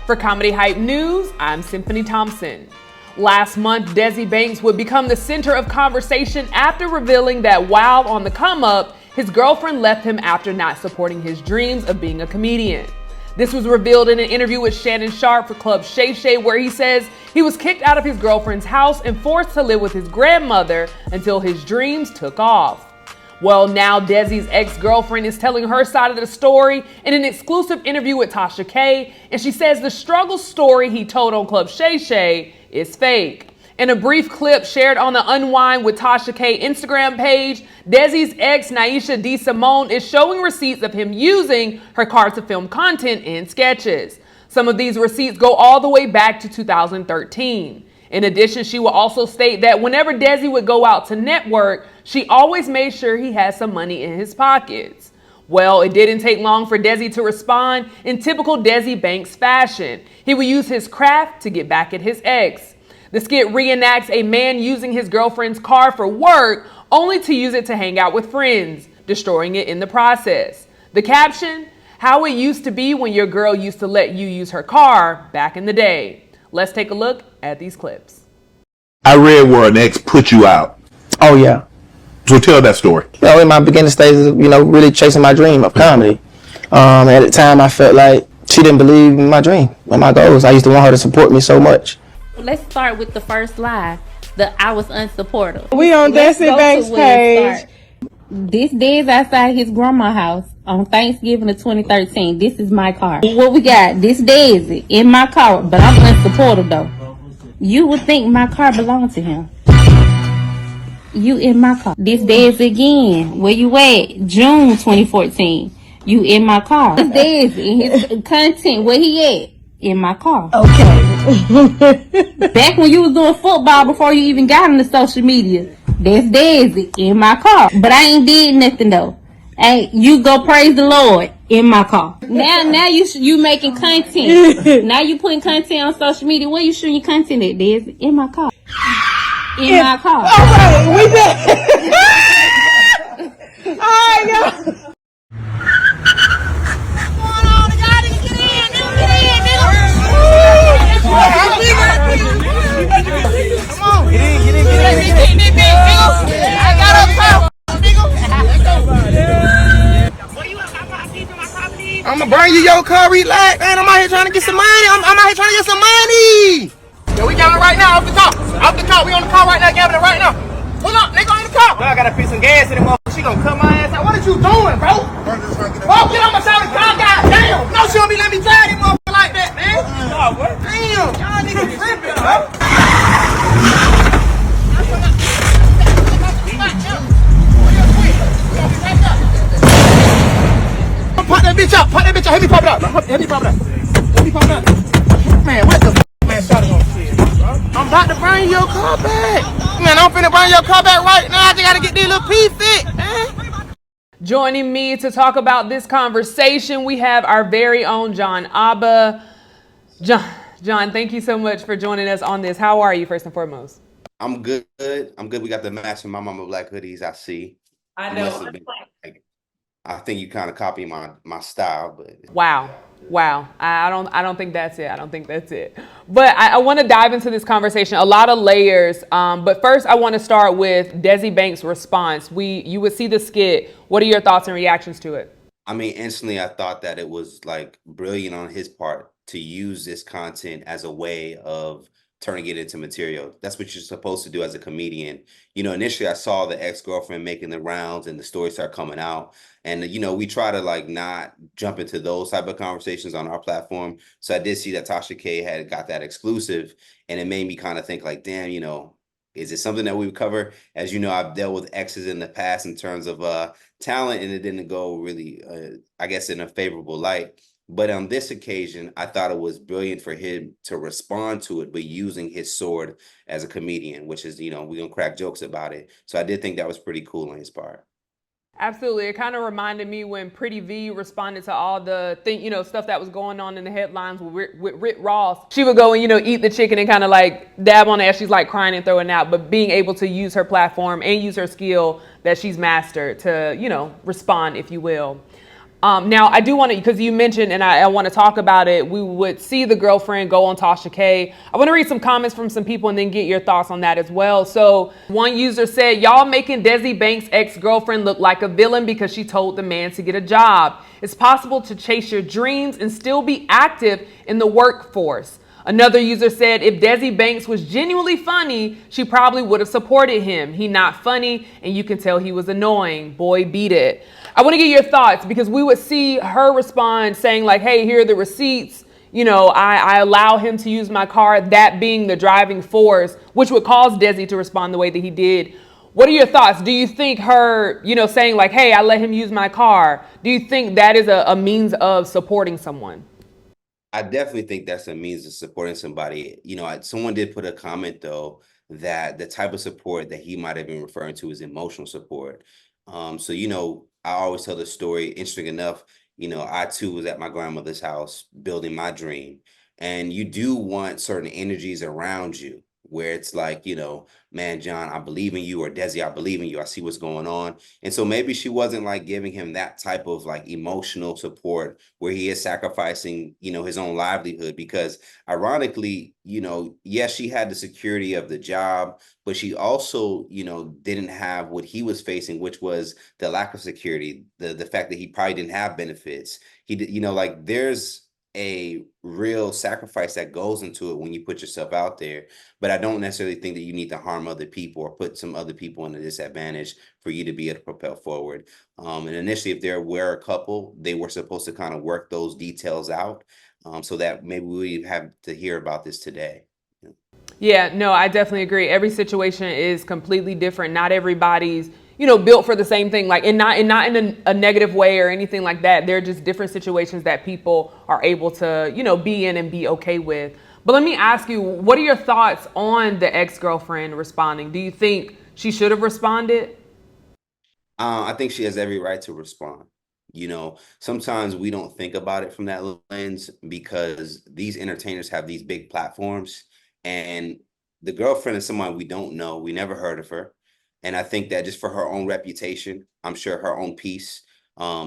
For Comedy Hype News, I'm Symphony Thompson. Last month, Desi Banks would become the center of conversation after revealing that while on the come up, his girlfriend left him after not supporting his dreams of being a comedian. This was revealed in an interview with Shannon Sharp for Club Shay Shay, where he says he was kicked out of his girlfriend's house and forced to live with his grandmother until his dreams took off. Well, now Desi's ex-girlfriend is telling her side of the story in an exclusive interview with Tasha K, and she says the struggle story he told on Club Shay Shay is fake. In a brief clip shared on the Unwind with Tasha K Instagram page, Desi's ex, Naisha D. Simone, is showing receipts of him using her car to film content and sketches. Some of these receipts go all the way back to 2013. In addition, she will also state that whenever Desi would go out to network, she always made sure he had some money in his pockets. Well, it didn't take long for Desi to respond in typical Desi Banks fashion. He would use his craft to get back at his ex. The skit reenacts a man using his girlfriend's car for work, only to use it to hang out with friends, destroying it in the process. The caption, how it used to be when your girl used to let you use her car back in the day. Let's take a look at these clips. I read where an ex put you out. Oh, yeah. So tell that story. In my beginning stages of, really chasing my dream of comedy. At the time, I felt like she didn't believe in my dream and my goals. I used to want her to support me so much. Let's start with the first lie, that I was unsupportive. We on Desi Banks page. This day is outside his grandma's house on Thanksgiving of 2013. This is my car. What we got? This Daisy in my car, but I'm unsupportive though. You would think my car belonged to him. You in my car. This Daisy again. Where you at? June 2014. You in my car. This Daisy in his content. Where he at? In my car. Okay. Back when you was doing football before you even got into social media. That's Desi in my car. But I ain't did nothing though. Hey, you go praise the Lord in my car. Now you making content. Now you putting content on social media. Where you shooting your content at, Desi? In my car. In my car. All right, we did. All right, y'all. I'ma bring you your car, relax, man. I'm out here trying to get some money. I'm out here trying to get some money. Yo, we gambling right now, off the top. Off the top, we on the car right now, gambling right now. Pull up, nigga, on the car. Well, I gotta put some gas in the motherfucker. She gonna cut my ass out. What are you doing, bro? Bro, get on my side of the car, goddamn. No, she don't be letting me drive this motherfucker like that, man. Damn, y'all niggas tripping, bro. Pop that bitch out, Help me pop it out, Help me pop it out. Man, what the man started on shit, bro? I'm about to bring your car back. Man, I'm finna bring your car back right now. I just gotta get these little P fit, man. Joining me to talk about this conversation, we have our very own John Abba. John, thank you so much for joining us on this. How are you, first and foremost? I'm good. We got the match from my mama black hoodies, I see. I know. I think you kind of copy my style, but wow. I don't think that's it. But I want to dive into this conversation. A lot of layers. But first, I want to start with Desi Banks' response. You would see the skit. What are your thoughts and reactions to it? I mean, instantly, I thought that it was like brilliant on his part to use this content as a way of turning it into material. That's what you're supposed to do as a comedian. Initially I saw the ex-girlfriend making the rounds and the stories start coming out. And, we try to like not jump into those type of conversations on our platform. So I did see that Tasha K had got that exclusive, and it made me kind of think like, damn, is it something that we would cover? As you know, I've dealt with exes in the past in terms of talent, and it didn't go really, I guess, in a favorable light. But on this occasion, I thought it was brilliant for him to respond to it, but using his sword as a comedian, which is, we're going to crack jokes about it. So I did think that was pretty cool on his part. Absolutely. It kind of reminded me when Pretty V responded to all the stuff that was going on in the headlines with Rick Ross. She would go and, eat the chicken and kind of like dab on it as she's like crying and throwing out, but being able to use her platform and use her skill that she's mastered to, respond, if you will. Now, I do want to, because you mentioned, and I want to talk about it, we would see the girlfriend go on Tasha K. I want to read some comments from some people and then get your thoughts on that as well. So one user said, y'all making Desi Banks' ex-girlfriend look like a villain because she told the man to get a job. It's possible to chase your dreams and still be active in the workforce. Another user said, if Desi Banks was genuinely funny, she probably would have supported him. He not funny, and you can tell he was annoying. Boy, beat it. I want to get your thoughts because we would see her respond saying like, hey, here are the receipts. You know, I allow him to use my car, that being the driving force, which would cause Desi to respond the way that he did. What are your thoughts? Do you think her, saying like, hey, I let him use my car, do you think that is a means of supporting someone? I definitely think that's a means of supporting somebody. Someone did put a comment though that the type of support that he might have been referring to is emotional support. So I always tell the story. Interesting enough, I too was at my grandmother's house building my dream, and you do want certain energies around you where it's like, man, John, I believe in you, or Desi, I believe in you. I see what's going on. And so maybe she wasn't like giving him that type of like emotional support where he is sacrificing, his own livelihood, because ironically, yes, she had the security of the job, but she also, didn't have what he was facing, which was the lack of security, the fact that he probably didn't have benefits. Like there's a real sacrifice that goes into it when you put yourself out there. But I don't necessarily think that you need to harm other people or put some other people in a disadvantage for you to be able to propel forward. And initially, if there were a couple, they were supposed to kind of work those details out, so that maybe we have to hear about this today. Yeah, no, I definitely agree. Every situation is completely different. Not everybody's, built for the same thing, like, and not in a negative way or anything like that. They're just different situations that people are able to, be in and be okay with. But let me ask you, what are your thoughts on the ex-girlfriend responding? Do you think she should have responded? I think she has every right to respond. Sometimes we don't think about it from that lens because these entertainers have these big platforms, and the girlfriend is someone we don't know. We never heard of her. And I think that just for her own reputation, I'm sure her own peace,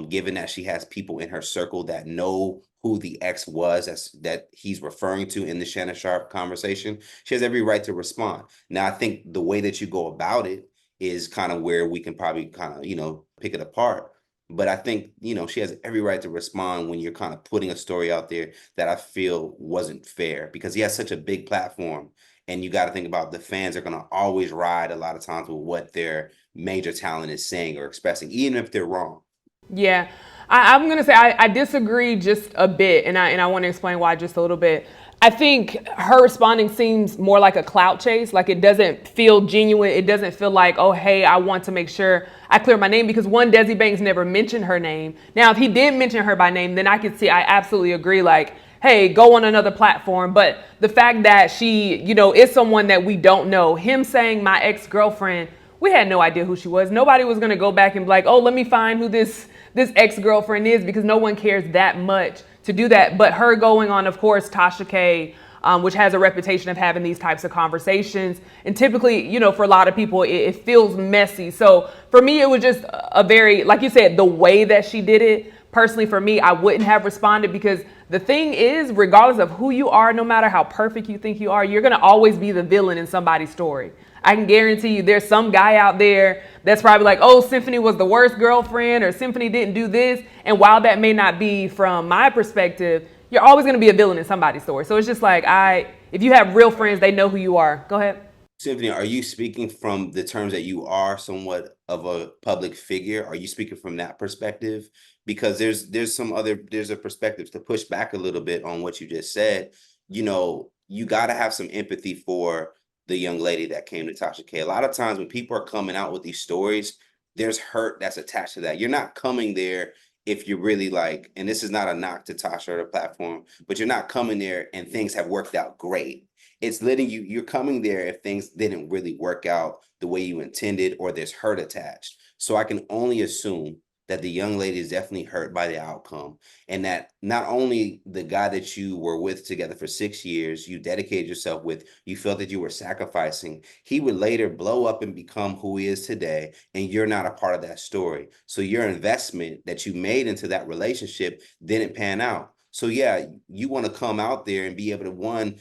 given that she has people in her circle that know who the ex was that he's referring to in the Shannon Sharp conversation, she has every right to respond. Now, I think the way that you go about it is kind of where we can probably kind of, pick it apart. But I think, she has every right to respond when you're kind of putting a story out there that I feel wasn't fair, because he has such a big platform. And you got to think about the fans are going to always ride a lot of times with what their major talent is saying or expressing, even if they're wrong. Yeah, I'm going to say I disagree just a bit, and I want to explain why just a little bit. I think her responding seems more like a clout chase. Like, it doesn't feel genuine. It doesn't feel like, oh, hey, I want to make sure I clear my name, because one, Desi Banks never mentioned her name. Now, if he did mention her by name, then I absolutely agree. Like, hey, go on another platform. But the fact that she, is someone that we don't know, him saying my ex-girlfriend, we had no idea who she was. Nobody was going to go back and be like, oh, let me find who this ex-girlfriend is, because no one cares that much to do that. But her going on, of course, Tasha K, which has a reputation of having these types of conversations. And typically, for a lot of people, it feels messy. So for me, it was just a very, like you said, the way that she did it. Personally, for me, I wouldn't have responded, because the thing is, regardless of who you are, no matter how perfect you think you are, you're going to always be the villain in somebody's story. I can guarantee you there's some guy out there that's probably like, oh, Symphony was the worst girlfriend, or Symphony didn't do this. And while that may not be from my perspective, you're always going to be a villain in somebody's story. So it's just like, if you have real friends, they know who you are. Go ahead. Symphony, are you speaking from the terms that you are somewhat of a public figure? Are you speaking from that perspective? Because there's a perspective to push back a little bit on what you just said. You got to have some empathy for the young lady that came to Tasha K. A lot of times when people are coming out with these stories, there's hurt that's attached to that. You're not coming there if you're really like, and this is not a knock to Tasha or the platform, but you're not coming there and things have worked out great. It's letting you're coming there if things didn't really work out the way you intended, or there's hurt attached. So I can only assume that the young lady is definitely hurt by the outcome, and that not only the guy that you were with together for 6 years, you dedicated yourself with, you felt that you were sacrificing, he would later blow up and become who he is today, and you're not a part of that story. So your investment that you made into that relationship didn't pan out. So yeah, you want to come out there and be able to, one,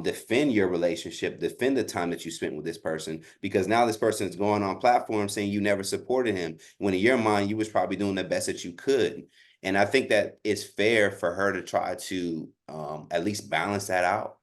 defend your relationship, defend the time that you spent with this person, because now this person is going on platform saying you never supported him, when in your mind you was probably doing the best that you could. And I think that it's fair for her to try to at least balance that out.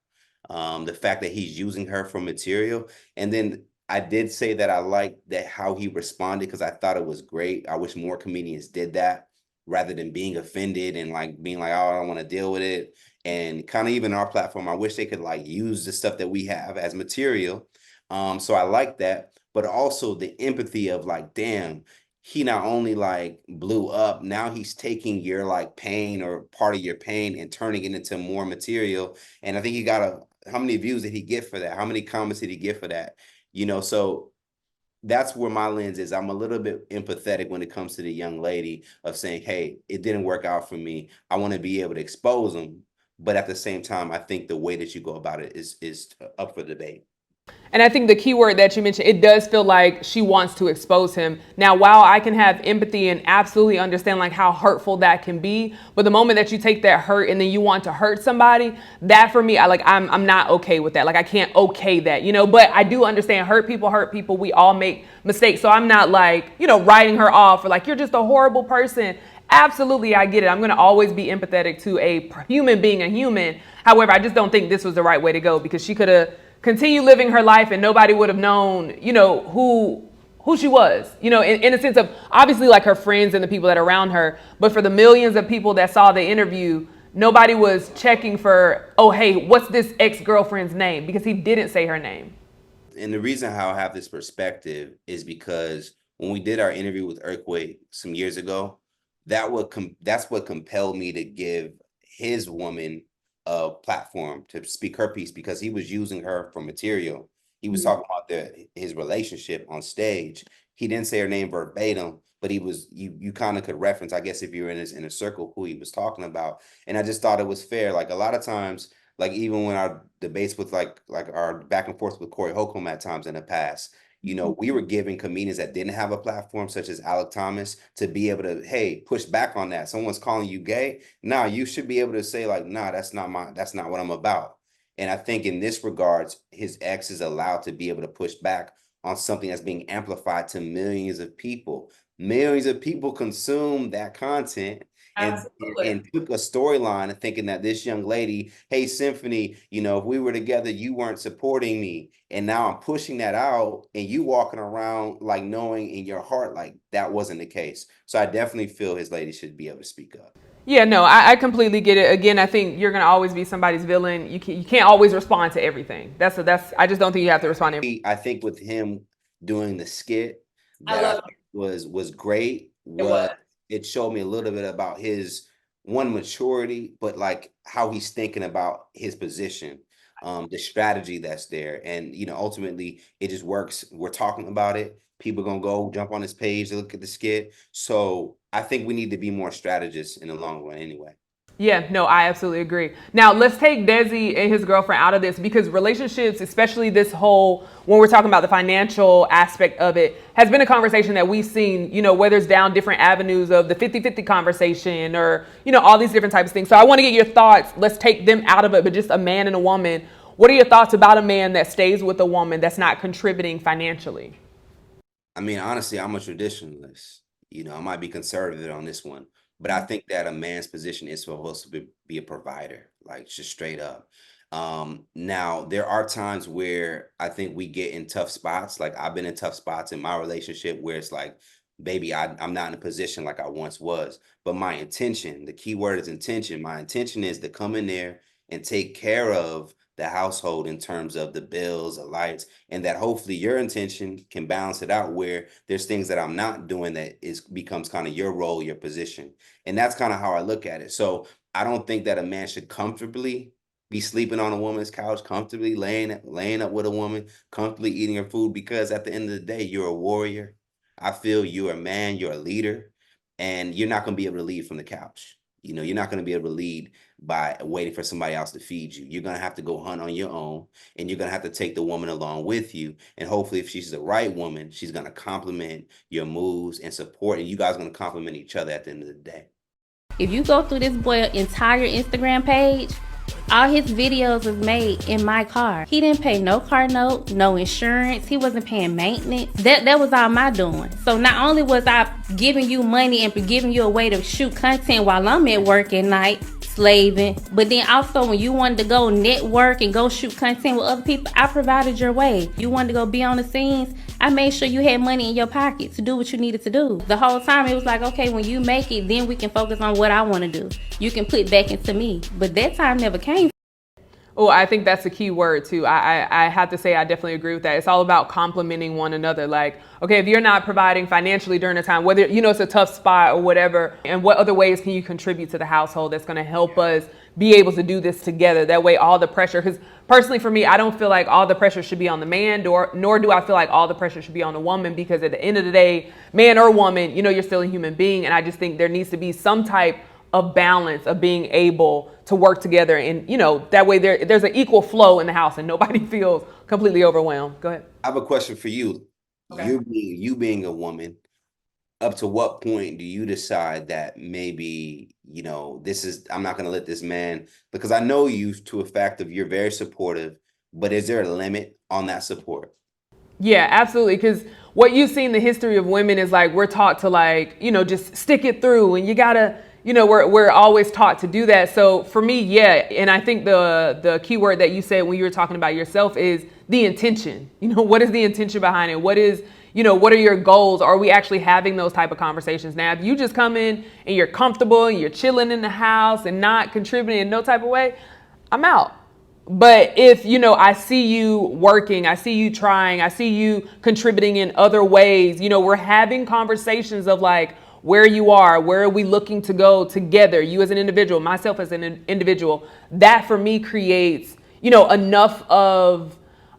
The fact that he's using her for material. And then I did say that I liked that how he responded, because I thought it was great. I wish more comedians did that, rather than being offended and like being like, oh, I don't want to deal with it. And kind of even our platform, I wish they could like use the stuff that we have as material. So I like that, but also the empathy of like, damn, he not only like blew up, now he's taking your like pain or part of your pain and turning it into more material. And I think he got how many views did he get for that? How many comments did he get for that? So that's where my lens is. I'm a little bit empathetic when it comes to the young lady of saying, hey, it didn't work out for me. I want to be able to expose them. But at the same time, I think the way that you go about it is up for debate. And I think the key word that you mentioned, it does feel like she wants to expose him. Now, while I can have empathy and absolutely understand like how hurtful that can be, but the moment that you take that hurt and then you want to hurt somebody, that for me, I'm not okay with that. Like I can't okay that, but I do understand hurt people. We all make mistakes. So I'm not like, writing her off or like, you're just a horrible person. Absolutely, I get it. I'm going to always be empathetic to a human being, a human. However, I just don't think this was the right way to go, because she could have continued living her life and nobody would have known, who she was, in a sense of obviously like her friends and the people that are around her. But for the millions of people that saw the interview, nobody was checking for, oh, hey, what's this ex-girlfriend's name? Because he didn't say her name. And the reason how I have this perspective is because when we did our interview with Earthquake some years ago, that's what compelled me to give his woman a platform to speak her piece, because he was using her for material. He was talking about his relationship on stage. He didn't say her name verbatim, but he was you kind of could reference, I guess, if you're in a circle, who he was talking about. And I just thought it was fair. Like a lot of times, like even when our debates with like our back and forth with Corey Holcomb at times in the past, we were giving comedians that didn't have a platform, such as Alec Thomas, to be able to, hey, push back on that. Someone's calling you gay. Nah, you should be able to say like, nah, that's not what I'm about. And I think in this regards, his ex is allowed to be able to push back on something that's being amplified to millions of people. Millions of people consume that content and took a storyline and thinking that this young lady, hey, Symphony, if we were together, you weren't supporting me. And now I'm pushing that out, and you walking around like knowing in your heart like that wasn't the case. So I definitely feel his lady should be able to speak up. Yeah, no, I completely get it. Again, I think you're gonna always be somebody's villain. You can't always respond to everything. I just don't think you have to respond to everything. I think with him doing the skit, I that I love think was great. was. It showed me a little bit about his maturity, but like how he's thinking about his position, the strategy that's there, and ultimately it just works. We're talking about it. People gonna go jump on his page to look at the skit. So I think we need to be more strategists in the long run, anyway. Yeah, no, I absolutely agree. Now, let's take Desi and his girlfriend out of this, because relationships, especially this whole, when we're talking about the financial aspect of it, has been a conversation that we've seen, whether it's down different avenues of the 50-50 conversation or, all these different types of things. So I want to get your thoughts. Let's take them out of it, but just a man and a woman. What are your thoughts about a man that stays with a woman that's not contributing financially? I mean, honestly, I'm a traditionalist. I might be conservative on this one, but I think that a man's position is supposed to be a provider, like just straight up. Now there are times where I think we get in tough spots. Like I've been in tough spots in my relationship where it's like, baby, I'm not in a position like I once was. But my intention, the key word is intention. My intention is to come in there and take care of the household in terms of the bills, the lights, and that hopefully your intention can balance it out where there's things that I'm not doing that becomes kind of your role, your position. And that's kind of how I look at it. So I don't think that a man should comfortably be sleeping on a woman's couch, comfortably laying up with a woman, comfortably eating her food, because at the end of the day, you're a warrior. I feel you're a man, you're a leader. and you're not going to be able to lead from the couch. You know, you're not going to be able to lead by waiting for somebody else to feed you. You're going to have to go hunt on your own, and you're going to have to take the woman along with you. And hopefully, if she's the right woman, she's going to complement your moves and support, and you guys are going to complement each other at the end of the day. If you go through this boy's entire Instagram page, all his videos was made in my car. He didn't pay no car note, no insurance. He wasn't paying maintenance. That was all my doing. So not only was I giving you money and giving you a way to shoot content while I'm at work at night, slaving, but then also when you wanted to go network and go shoot content with other people, I provided your way. You wanted to go be on the scenes, I made sure you had money in your pocket to do what you needed to do. The whole time it was like, okay, when you make it, then we can focus on what I want to do. You can put back into me. But that time never came. Oh, I think that's a key word too. I have to say I definitely agree with that. It's all about complementing one another. Like, okay, if you're not providing financially during the time, whether, you know, it's a tough spot or whatever, and what other ways can you contribute to the household that's going to help us be able to do this together? That way all the pressure, because personally for me, I don't feel like all the pressure should be on the man, nor do I feel like all the pressure should be on the woman, because at the end of the day, man or woman, you know, you're still a human being. And I just think there needs to be some type of balance of being able to work together, and you know, that way there's an equal flow in the house and nobody feels completely overwhelmed. Go ahead. I have a question for you. Okay. You being a woman, up to what point do you decide that maybe, you know, I'm not going to let this man, because I know you to a fact of you're very supportive, but is there a limit on that support? Yeah, absolutely. Because what you see in the history of women is like, we're taught to, like, you know, just stick it through, and you gotta, you know, we're always taught to do that. So for me, yeah. And I think the key word that you said when you were talking about yourself is the intention. You know, what is the intention behind it? What is, you know, what are your goals? Are we actually having those type of conversations? Now, if you just come in and you're comfortable and you're chilling in the house and not contributing in no type of way, I'm out. But if, you know, I see you working, I see you trying, I see you contributing in other ways, you know, we're having conversations of like, where you are, where are we looking to go together, you as an individual, myself as an individual, that for me creates, you know, enough of,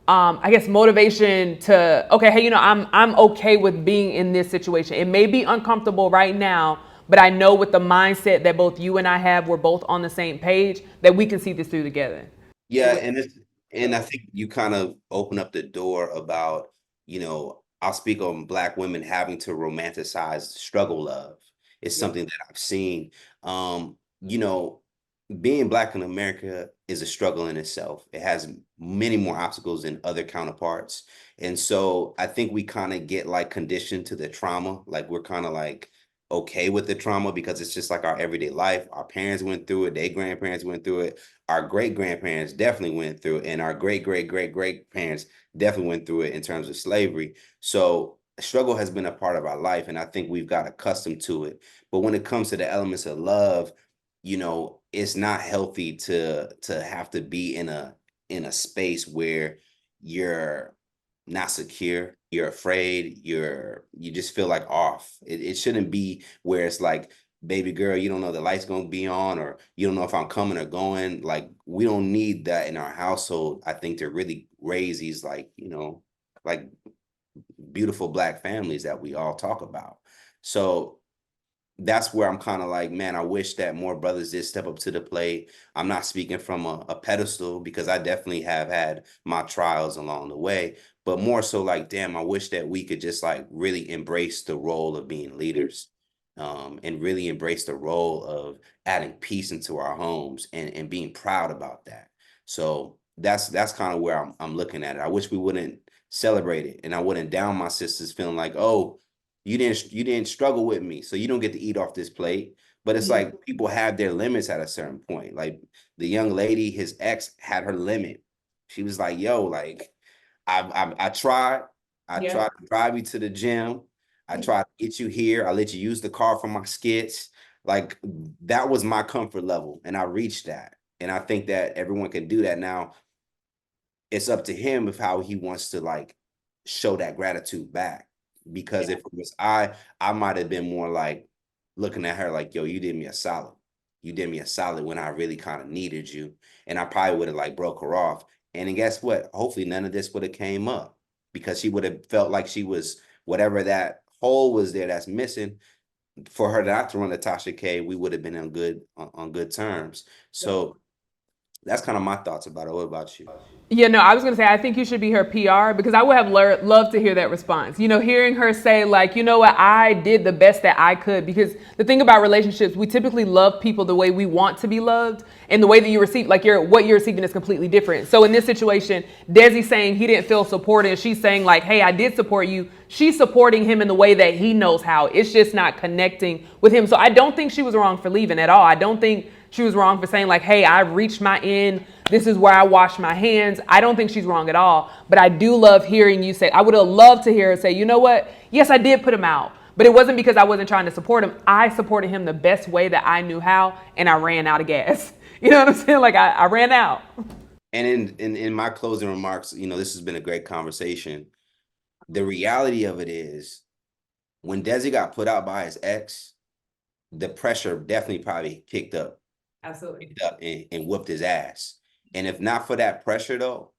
I guess, motivation to, okay, hey, you know, I'm okay with being in this situation. It may be uncomfortable right now, but I know with the mindset that both you and I have, we're both on the same page, that we can see this through together. Yeah, and I think you kind of open up the door about, you know, I'll speak on Black women having to romanticize struggle love. It's something that I've seen. You know, being Black in America is a struggle in itself. It has many more obstacles than other counterparts. And so I think we kind of get like conditioned to the trauma. Like we're kind of like okay with the trauma because it's just like our everyday life. Our parents went through it, their grandparents went through it, our great grandparents definitely went through it, and our great great great great parents definitely went through it in terms of slavery. So struggle has been a part of our life, and I think we've got accustomed to it. But when it comes to the elements of love, you know, it's not healthy to have to be in a space where you're not secure, you're afraid, you just feel like off. It shouldn't be where it's like, baby girl, you don't know the light's gonna be on, or you don't know if I'm coming or going. Like, we don't need that in our household, I think, to really raise these, like, you know, like beautiful Black families that we all talk about. So that's where I'm kind of like, man, I wish that more brothers did step up to the plate. I'm not speaking from a pedestal, because I definitely have had my trials along the way, but more so like, damn, I wish that we could just like really embrace the role of being leaders, and really embrace the role of adding peace into our homes, and being proud about that. So that's kind of where I'm looking at it. I wish we wouldn't celebrate it, and I wouldn't down my sisters feeling like, oh, you didn't struggle with me, so you don't get to eat off this plate. But it's like people have their limits at a certain point. Like the young lady, his ex had her limit. She was like, yo, like I tried to drive you to the gym. I tried to get you here. I let you use the car for my skits. Like, that was my comfort level, and I reached that. And I think that everyone can do that. Now it's up to him of how he wants to like show that gratitude back. Because if it was I might have been more like looking at her like, yo, you did me a solid. You did me a solid when I really kind of needed you. And I probably would have like broke her off. And then guess what? Hopefully none of this would have came up, because she would have felt like she was, whatever that hole was there that's missing, for her not to run to Tasha K, we would have been on good terms. So that's kind of my thoughts about it. What about you? Yeah, no, I was going to say, I think you should be her PR because I would have loved to hear that response. You know, hearing her say, like, you know what, I did the best that I could. Because the thing about relationships, we typically love people the way we want to be loved. And the way that you receive, like, what you're receiving is completely different. So in this situation, Desi saying he didn't feel supported. She's saying, like, hey, I did support you. She's supporting him in the way that he knows how. It's just not connecting with him. So I don't think she was wrong for leaving at all. I don't think she was wrong for saying, like, hey, I reached my end. This is where I wash my hands. I don't think she's wrong at all. But I do love hearing you say, I would have loved to hear her say, you know what? Yes, I did put him out. But it wasn't because I wasn't trying to support him. I supported him the best way that I knew how, and I ran out of gas. You know what I'm saying? Like, I ran out. And in my closing remarks, you know, this has been a great conversation. The reality of it is, when Desi got put out by his ex, the pressure definitely probably picked up. Absolutely. Picked up and whooped his ass. And if not for that pressure, though,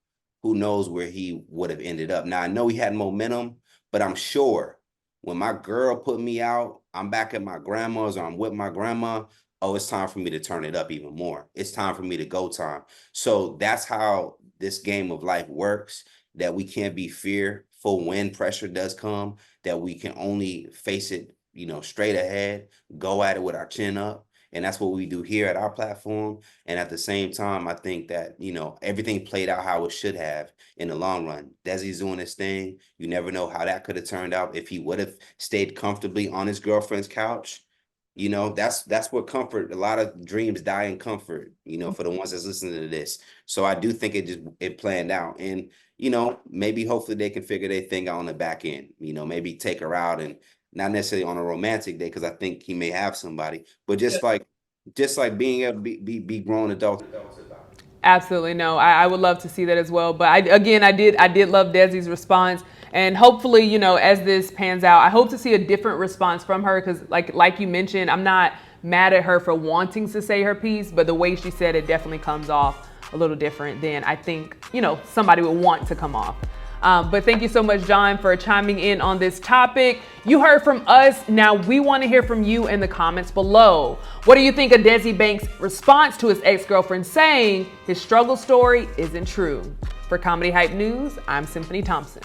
who knows where he would have ended up. Now, I know he had momentum, but I'm sure when my girl put me out, I'm back at my grandma's or I'm with my grandma, oh, it's time for me to turn it up even more. It's time for me to go time. So that's how this game of life works, that we can't be fearful when pressure does come, that we can only face it, you know, straight ahead, go at it with our chin up. And that's what we do here at our platform. And at the same time, I think that, you know, everything played out how it should have in the long run. Desi's doing his thing. You never know how that could have turned out if he would have stayed comfortably on his girlfriend's couch. You know, that's what comfort, a lot of dreams die in comfort, you know, for the ones that's listening to this. So I do think it planned out. And, you know, maybe hopefully they can figure their thing out on the back end, you know, maybe take her out, and not necessarily on a romantic day, because I think he may have somebody, but just like being able to be grown adults about it. Absolutely. No, I would love to see that as well. But I did love Desi's response. And hopefully, you know, as this pans out, I hope to see a different response from her. Because like you mentioned, I'm not mad at her for wanting to say her piece, but the way she said it definitely comes off a little different than I think, you know, somebody would want to come off. But thank you so much, John, for chiming in on this topic. You heard from us. Now we want to hear from you in the comments below. What do you think of Desi Banks' response to his ex-girlfriend saying his struggle story isn't true? For Comedy Hype News, I'm Symphony Thompson.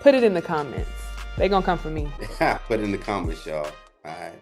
Put it in the comments. They're going to come for me. Put it in the comments, y'all. All right.